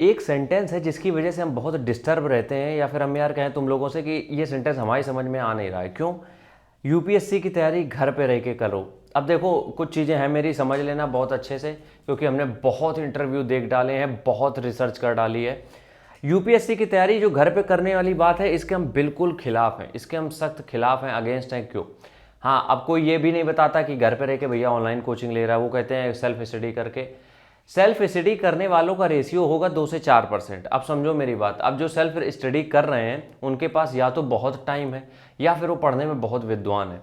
एक सेंटेंस है जिसकी वजह से हम बहुत डिस्टर्ब रहते हैं, या फिर हम यार कहें तुम लोगों से कि ये सेंटेंस हमारी समझ में आ नहीं रहा है। क्यों? यूपीएससी की तैयारी घर पे रह के करो। अब देखो, कुछ चीज़ें हैं मेरी, समझ लेना बहुत अच्छे से, क्योंकि हमने बहुत इंटरव्यू देख डाले हैं, बहुत रिसर्च कर डाली है। यूपीएससी की तैयारी जो घर पे करने वाली बात है, इसके हम बिल्कुल खिलाफ हैं, इसके हम सख्त खिलाफ हैं, अगेंस्ट हैं। क्यों? हाँ, अब कोई ये भी नहीं बताता कि घर पे रह के भैया ऑनलाइन कोचिंग ले रहा है, वो कहते हैं सेल्फ स्टडी करके। सेल्फ स्टडी करने वालों का रेशियो होगा 2 से 4%। अब समझो मेरी बात, अब जो सेल्फ स्टडी कर रहे हैं उनके पास या तो बहुत टाइम है, या फिर वो पढ़ने में बहुत विद्वान है।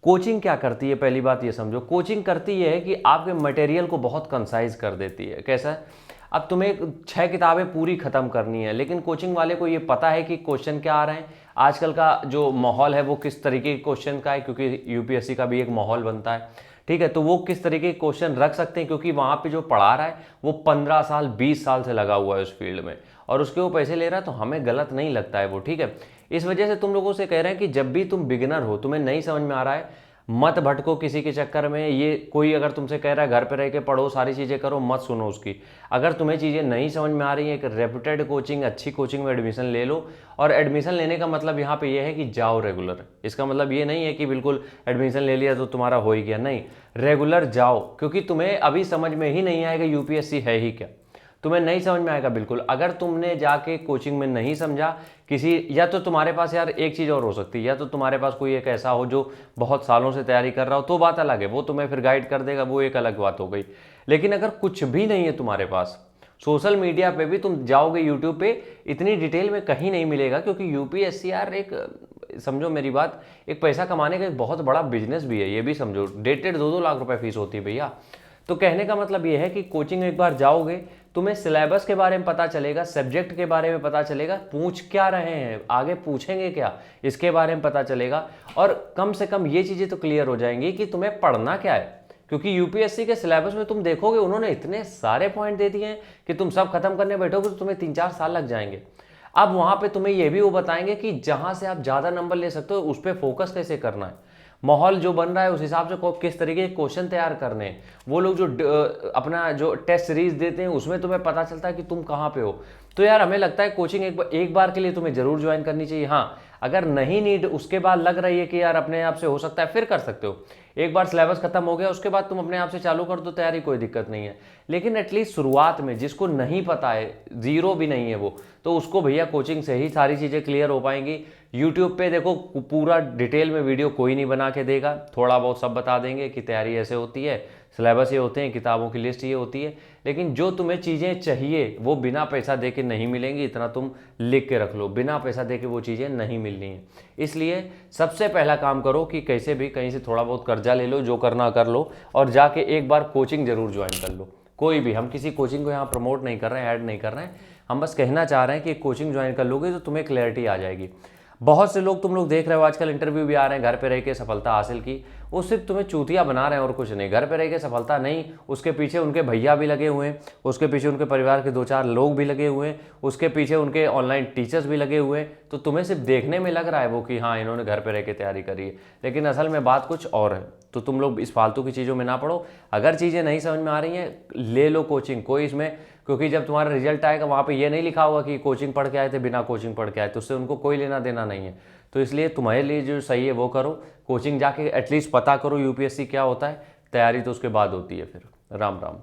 कोचिंग क्या करती है? पहली बात ये समझो, कोचिंग करती है कि आपके मटेरियल को बहुत कंसाइज कर देती है। कैसा? अब तुम्हें 6 किताबें पूरी खत्म करनी है, लेकिन कोचिंग वाले को ये पता है कि क्वेश्चन क्या आ रहे हैं, आजकल का जो माहौल है वो किस तरीके के क्वेश्चन का है, क्योंकि यूपीएससी का भी एक माहौल बनता है। ठीक है, तो वो किस तरीके के क्वेश्चन रख सकते हैं, क्योंकि वहाँ पे जो पढ़ा रहा है वो 15 साल 20 साल से लगा हुआ है उस फील्ड में, और उसके वो पैसे ले रहा है, तो हमें गलत नहीं लगता है वो। ठीक है, इस वजह से तुम लोगों से कह रहे हैं कि जब भी तुम बिगिनर हो, तुम्हें नहीं समझ में आ रहा है, मत भटको किसी के चक्कर में। ये कोई अगर तुमसे कह रहा है घर पे रह के पढ़ो, सारी चीज़ें करो, मत सुनो उसकी। अगर तुम्हें चीज़ें नहीं समझ में आ रही हैं, एक रेप्यूटेड कोचिंग, अच्छी कोचिंग में एडमिशन ले लो। और एडमिशन लेने का मतलब यहाँ पे ये है कि जाओ रेगुलर। इसका मतलब ये नहीं है कि बिल्कुल एडमिशन ले लिया तो तुम्हारा हो ही गया, नहीं, रेगुलर जाओ, क्योंकि तुम्हें अभी समझ में ही नहीं आएगा यूपीएससी है ही क्या, तुम्हें नहीं समझ में आएगा बिल्कुल। अगर तुमने जाके कोचिंग में नहीं समझा किसी, या तो तुम्हारे पास यार एक चीज़ और हो सकती है, या तो तुम्हारे पास कोई एक ऐसा हो जो बहुत सालों से तैयारी कर रहा हो, तो बात अलग है, वो तुम्हें फिर गाइड कर देगा, वो एक अलग बात हो गई। लेकिन अगर कुछ भी नहीं है तुम्हारे पास, सोशल मीडिया पे भी तुम जाओगे, यूट्यूब पे इतनी डिटेल में कहीं नहीं मिलेगा, क्योंकि यूपीएससी यार एक, समझो मेरी बात, एक पैसा कमाने का एक बहुत बड़ा बिजनेस भी है, ये भी समझो। 1.5-2 लाख रुपए फीस होती है भैया। तो कहने का मतलब ये है कि कोचिंग एक बार जाओगे, तुम्हें सिलेबस के बारे में पता चलेगा, सब्जेक्ट के बारे में पता चलेगा, पूछ क्या रहे हैं, आगे पूछेंगे क्या, इसके बारे में पता चलेगा। और कम से कम ये चीज़ें तो क्लियर हो जाएंगी कि तुम्हें पढ़ना क्या है, क्योंकि यूपीएससी के सिलेबस में तुम देखोगे उन्होंने इतने सारे पॉइंट दे दिए हैं कि तुम सब खत्म करने बैठोगे तो तुम्हें 3-4 साल लग जाएंगे। अब वहाँ पे तुम्हें ये भी वो बताएंगे कि जहाँ से आप ज़्यादा नंबर ले सकते हो उस पर फोकस कैसे करना है, माहौल जो बन रहा है उस हिसाब से किस तरीके के क्वेश्चन तैयार करने हैं। वो लोग जो अपना जो टेस्ट सीरीज देते हैं उसमें तुम्हें पता चलता है कि तुम कहाँ पे हो। तो यार हमें लगता है कोचिंग एक बार के लिए तुम्हें जरूर ज्वाइन करनी चाहिए। हाँ, अगर नहीं नीड उसके बाद लग रही है कि यार अपने आप से हो सकता है, फिर कर सकते हो। एक बार सिलेबस खत्म हो गया उसके बाद तुम अपने आप से चालू कर दो तैयारी, कोई दिक्कत नहीं है। लेकिन एटलीस्ट शुरुआत में जिसको नहीं पता है, जीरो भी नहीं है वो, तो उसको भैया कोचिंग से ही सारी चीज़ें क्लियर हो पाएंगी। यूट्यूब पे देखो पूरा डिटेल में वीडियो कोई नहीं बना के देगा, थोड़ा बहुत सब बता देंगे कि तैयारी ऐसे होती है, सिलेबस ये होते हैं, किताबों की लिस्ट ये होती है। लेकिन जो तुम्हें चीज़ें चाहिए वो बिना पैसा दे के नहीं मिलेंगी, इतना तुम लिख के रख लो, बिना पैसा दे के वो चीज़ें नहीं मिलनी है। इसलिए सबसे पहला काम करो कि कैसे भी कहीं से थोड़ा बहुत कर्जा ले लो, जो करना कर लो, और जाके एक बार कोचिंग जरूर ज्वाइन कर लो। कोई भी, हम किसी कोचिंग को यहाँ प्रमोट नहीं कर रहे हैं, ऐड नहीं कर रहे हैं, हम बस कहना चाह रहे हैं कि कोचिंग ज्वाइन कर लोगे तो तुम्हें क्लैरिटी आ जाएगी। बहुत से लोग तुम लोग देख रहे हो आजकल इंटरव्यू भी आ रहे हैं, घर पे रह के सफलता हासिल की, वो सिर्फ तुम्हें चूतिया बना रहे हैं और कुछ नहीं। घर पे रह के सफलता नहीं, उसके पीछे उनके भैया भी लगे हुए हैं, उसके पीछे उनके परिवार के 2-4 लोग भी लगे हुए हैं, उसके पीछे उनके ऑनलाइन टीचर्स भी लगे हुए हैं। तो तुम्हें सिर्फ देखने में लग रहा है वो कि हाँ इन्होंने घर पे रह के तैयारी करी है, लेकिन असल में बात कुछ और है। तो तुम लोग इस फालतू की चीज़ों में ना पड़ो। अगर चीज़ें नहीं समझ में आ रही हैं, ले लो कोचिंग, कोई इसमें, क्योंकि जब तुम्हारा रिजल्ट आएगा वहाँ पे ये नहीं लिखा होगा कि कोचिंग पढ़ के आए थे, बिना कोचिंग पढ़ के आए, तो उससे उनको कोई लेना देना नहीं है। तो इसलिए तुम्हारे लिए जो सही है वो करो, कोचिंग जाके एटलीस्ट पता करो यूपीएससी क्या होता है, तैयारी तो उसके बाद होती है। फिर राम राम।